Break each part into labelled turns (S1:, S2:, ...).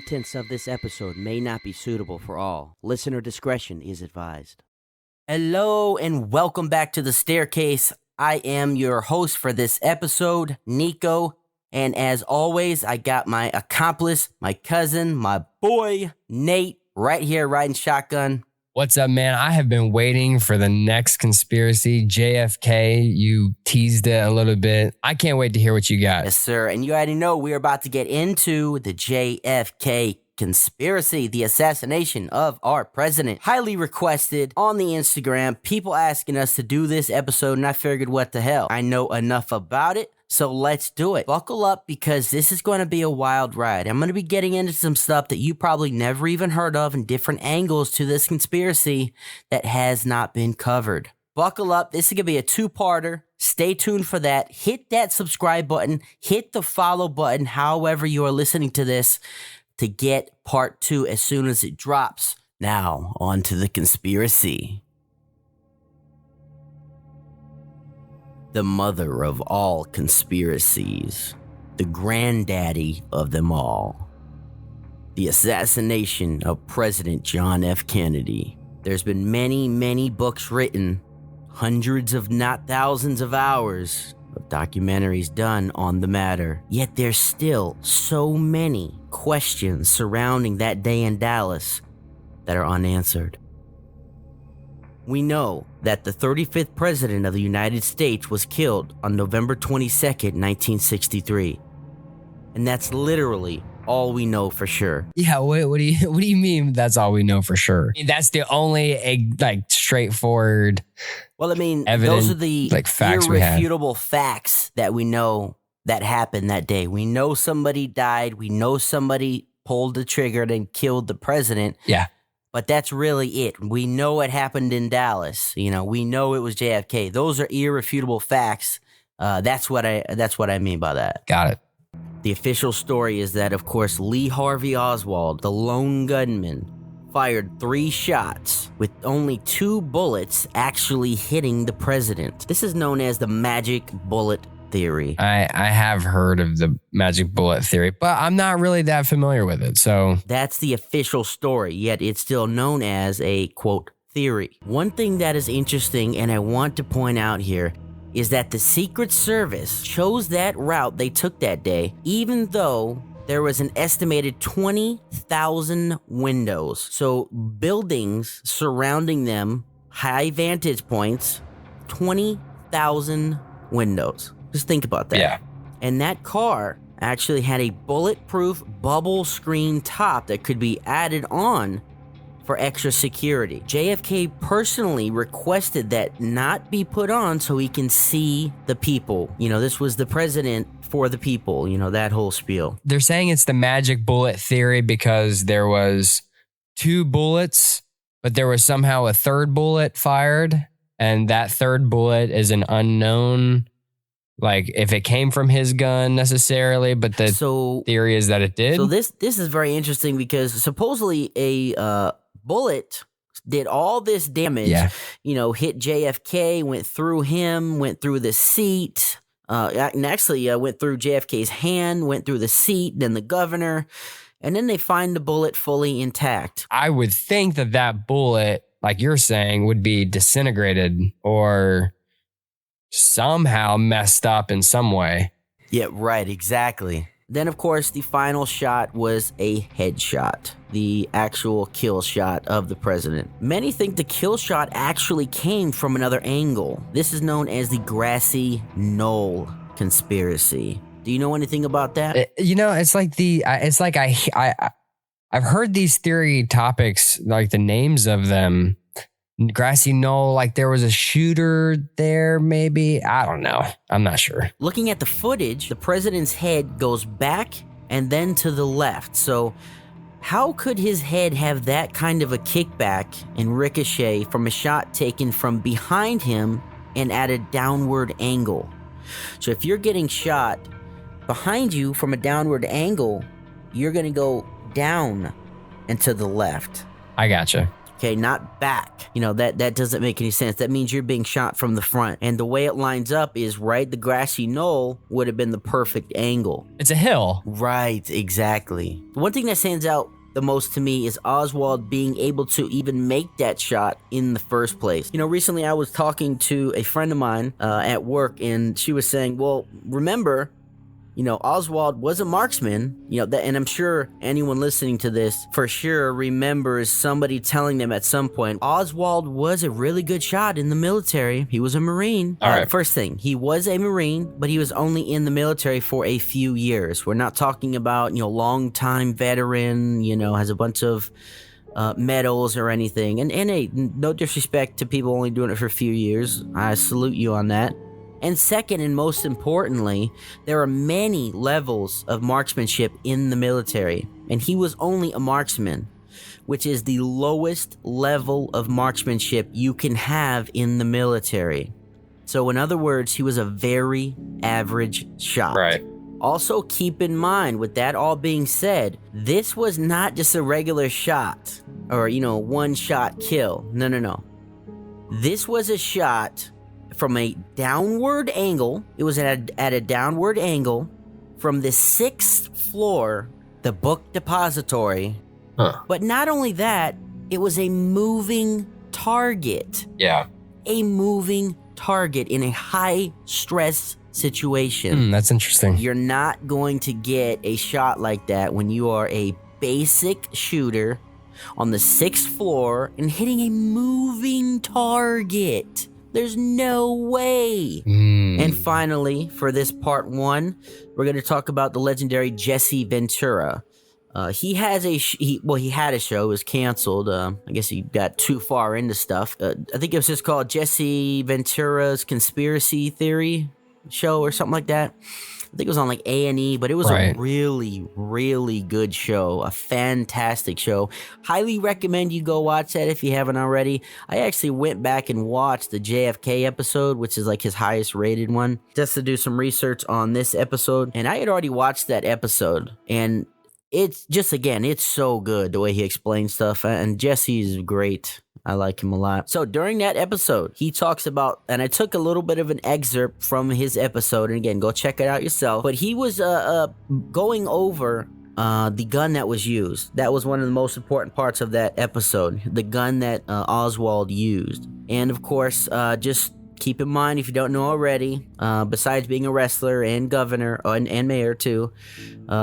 S1: contents of this episode may not be suitable for all. Listener discretion is advised. Hello and welcome back to The Staircase. I am your host for this episode, Nico. And as always, I got my accomplice, my cousin, my boy, Nate, right here riding shotgun.
S2: What's up, man? I have been waiting for the next conspiracy, JFK. You teased it a little bit. I can't wait to hear what you got.
S1: Yes, sir. And you already know we're about to get into the JFK Conspiracy, the assassination of our president. Highly requested on the Instagram. People asking us to do this episode, and I figured, what the hell? I know enough about it. So let's do it. Buckle up because this is going to be a wild ride. I'm going to be getting into some stuff that you probably never even heard of and different angles to this conspiracy that has not been covered. Buckle up. This is going to be a two-parter. Stay tuned for that. Hit that subscribe button. Hit the follow button, however you are listening to this, to get part 2 as soon as it drops. Now, on to the conspiracy. The mother of all conspiracies, the granddaddy of them all, the assassination of President John F. Kennedy. There's been many books written, hundreds of not thousands of hours of documentaries done on the matter. Yet there's still so many questions surrounding that day in Dallas that are unanswered. We know that the 35th president of the United States was killed on November 22nd, 1963. And that's literally all we know for sure.
S2: Yeah, what do you mean that's all we know for sure? I mean, that's the only straightforward
S1: Well, I mean,
S2: evidence,
S1: those are the
S2: facts
S1: irrefutable facts that we know that happened that day. We know somebody died. We know somebody pulled the trigger and killed the president.
S2: Yeah.
S1: But that's really it. We know it happened in Dallas. You know, we know it was JFK. Those are irrefutable facts. That's what I mean by that.
S2: Got it.
S1: The official story is that, of course, Lee Harvey Oswald, the lone gunman, fired 3 shots with only 2 bullets actually hitting the president. This is known as the magic bullet theory.
S2: I have heard of the magic bullet theory, but I'm not really that familiar with it. So
S1: that's the official story, yet it's still known as a, quote, theory. One thing that is interesting and I want to point out here is that the Secret Service chose that route they took that day, even though there was an estimated 20,000 windows. So buildings surrounding them, high vantage points, 20,000 windows. Just think about that.
S2: Yeah.
S1: And that car actually had a bulletproof bubble screen top that could be added on for extra security. JFK personally requested that not be put on so he can see the people. You know, this was the president for the people, you know, that whole spiel.
S2: They're saying it's the magic bullet theory because there was 2 bullets, but there was somehow a 3rd bullet fired, and that 3rd bullet is an unknown. Like, if it came from his gun necessarily, but the theory is that it did.
S1: So this is very interesting because supposedly a bullet did all this damage, you know, hit JFK, went through him, went through the seat, and actually went through JFK's hand, went through the seat, then the governor, and then they find the bullet fully intact.
S2: I would think that bullet, like you're saying, would be disintegrated or somehow messed up in some way.
S1: Yeah, right, exactly. Then, of course, the final shot was a headshot, the actual kill shot of the president. Many think the kill shot actually came from another angle. This is known as the Grassy Knoll conspiracy. Do you know anything about that?
S2: You know, I've heard these theory topics, like the names of them. Grassy Knoll, like there was a shooter there, maybe. I don't know. I'm not sure.
S1: Looking at the footage, the president's head goes back and then to the left. So how could his head have that kind of a kickback and ricochet from a shot taken from behind him and at a downward angle? So if you're getting shot behind you from a downward angle, you're going to go down and to the left.
S2: I gotcha.
S1: Okay, not back. That doesn't make any sense. That means you're being shot from the front. And the way it lines up is right. The grassy knoll would have been the perfect angle.
S2: It's a hill.
S1: Right, exactly. The one thing that stands out the most to me is Oswald being able to even make that shot in the first place. Recently I was talking to a friend of mine at work, and she was saying, well, remember, Oswald was a marksman, and I'm sure anyone listening to this for sure remembers somebody telling them at some point, Oswald was a really good shot in the military. He was a Marine.
S2: All right.
S1: First thing, he was a Marine, but he was only in the military for a few years. We're not talking about, long-time veteran, has a bunch of medals or anything. And hey, no disrespect to people only doing it for a few years. I salute you on that. And second, and most importantly, there are many levels of marksmanship in the military, and he was only a marksman, which is the lowest level of marksmanship you can have in the military. So in other words, he was a very average shot.
S2: Right.
S1: Also, keep in mind, with that all being said, this was not just a regular shot or, one shot kill. No. This was a shot from a downward angle. It was at a downward angle from the 6th floor, the book depository.
S2: Huh.
S1: But not only that, it was a moving target.
S2: Yeah.
S1: A moving target in a high stress situation.
S2: That's interesting.
S1: You're not going to get a shot like that when you are a basic shooter on the 6th floor and hitting a moving target. There's no way. And finally, for this part 1, we're going to talk about the legendary Jesse Ventura. He had a show. It was canceled. I guess he got too far into stuff. I think it was just called Jesse Ventura's Conspiracy Theory show or something like that. I think it was on like A&E, but it was a really, really good show. A fantastic show. Highly recommend you go watch that if you haven't already. I actually went back and watched the JFK episode, which is like his highest rated one, just to do some research on this episode. And I had already watched that episode, and it's just, again, it's so good the way he explains stuff. And Jesse is great. I like him a lot. So during that episode, he talks about, and I took a little bit of an excerpt from his episode, and again, go check it out yourself. But he was going over the gun that was used. That was one of the most important parts of that episode, the gun that Oswald used. And of course, just keep in mind, if you don't know already, besides being a wrestler and governor and mayor too,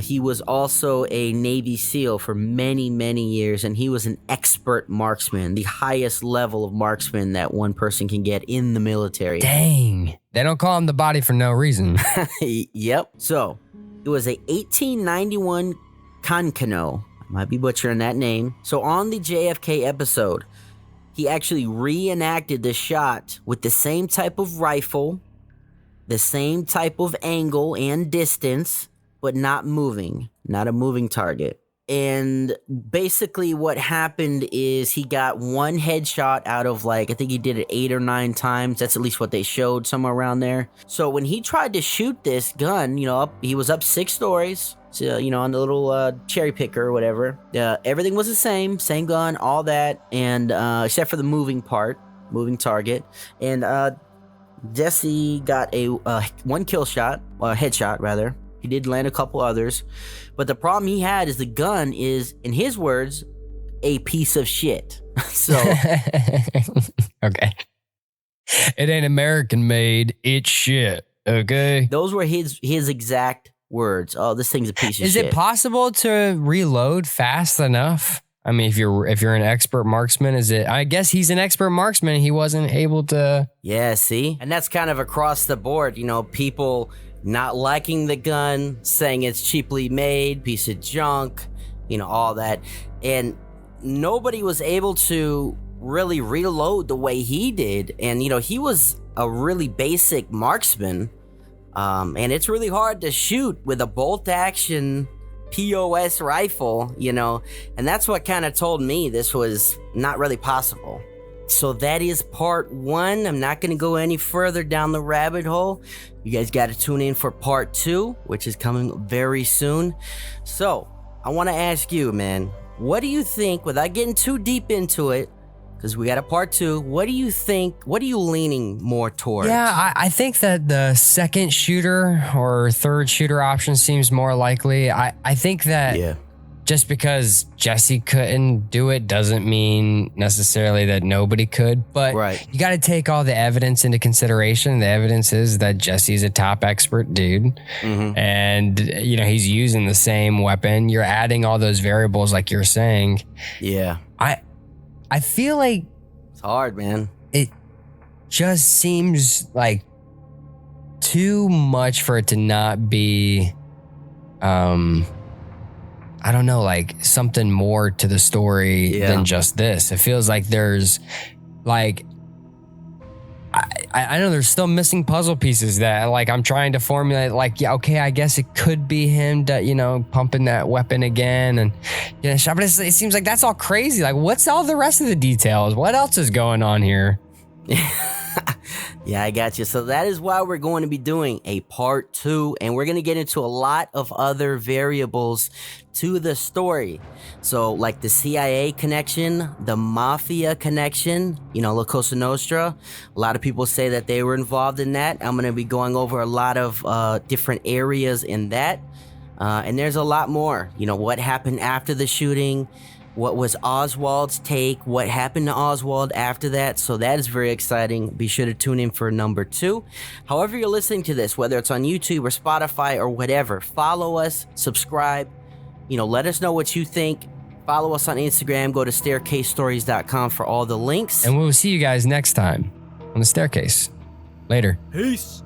S1: he was also a Navy SEAL for many, many years, and he was an expert marksman, the highest level of marksman that one person can get in the military.
S2: Dang. They don't call him the body for no reason.
S1: Yep. So, it was a 1891 Concano. I might be butchering that name. So, on the JFK episode, he actually reenacted the shot with the same type of rifle, the same type of angle and distance, but not moving, not a moving target. And basically what happened is he got one headshot out of I think he did it 8 or 9 times. That's at least what they showed, somewhere around there. So when he tried to shoot this gun, he was up 6 stories. So, on the little cherry picker or whatever. Everything was the same gun, all that, and except for the moving target. And Jesse got a one kill shot, headshot rather. He did land a couple others, but the problem he had is the gun is, in his words, a piece of shit. So,
S2: okay, it ain't American made. It's shit. Okay,
S1: those were his exact words. Oh, this thing's a piece of shit.
S2: Is it possible to reload fast enough? I mean, if you're an expert marksman, I guess he's an expert marksman. He wasn't able to.
S1: Yeah, see? And that's kind of across the board. People not liking the gun, saying it's cheaply made, piece of junk, all that. And nobody was able to really reload the way he did. And, he was a really basic marksman. And it's really hard to shoot with a bolt-action POS rifle, and that's what kind of told me this was not really possible. So that is part 1. I'm not going to go any further down the rabbit hole. You guys got to tune in for part 2, which is coming very soon. So I want to ask you, man, what do you think, without getting too deep into it, because we got a part 2. What do you think? What are you leaning more towards?
S2: Yeah, I think that the second shooter or third shooter option seems more likely. I think that just because Jesse couldn't do it doesn't mean necessarily that nobody could. But you got to take all the evidence into consideration. The evidence is that Jesse's a top expert dude. And, you know, he's using the same weapon. You're adding all those variables like you're saying.
S1: Yeah.
S2: I feel like
S1: it's hard, man.
S2: It just seems like too much for it to not be, I don't know, like something more to the story than just this. It feels like there's like, I know there's still missing puzzle pieces that like I'm trying to formulate like, yeah, okay, I guess it could be him that, you know, pumping that weapon again. And, you know, but it seems like that's all crazy. Like what's all the rest of the details? What else is going on here?
S1: Yeah, I got you. So that is why we're going to be doing a part 2, and we're going to get into a lot of other variables to the story. So like the CIA connection, the mafia connection, you know, La Cosa Nostra. A lot of people say that they were involved in that. I'm going to be going over a lot of different areas in that. And there's a lot more, you know, what happened after the shooting. What was Oswald's take? What happened to Oswald after that? So that is very exciting. Be sure to tune in for number 2. However you're listening to this, whether it's on YouTube or Spotify or whatever, follow us, subscribe, you know, let us know what you think. Follow us on Instagram. Go to staircasestories.com for all the links.
S2: And we'll see you guys next time on The Staircase. Later.
S1: Peace.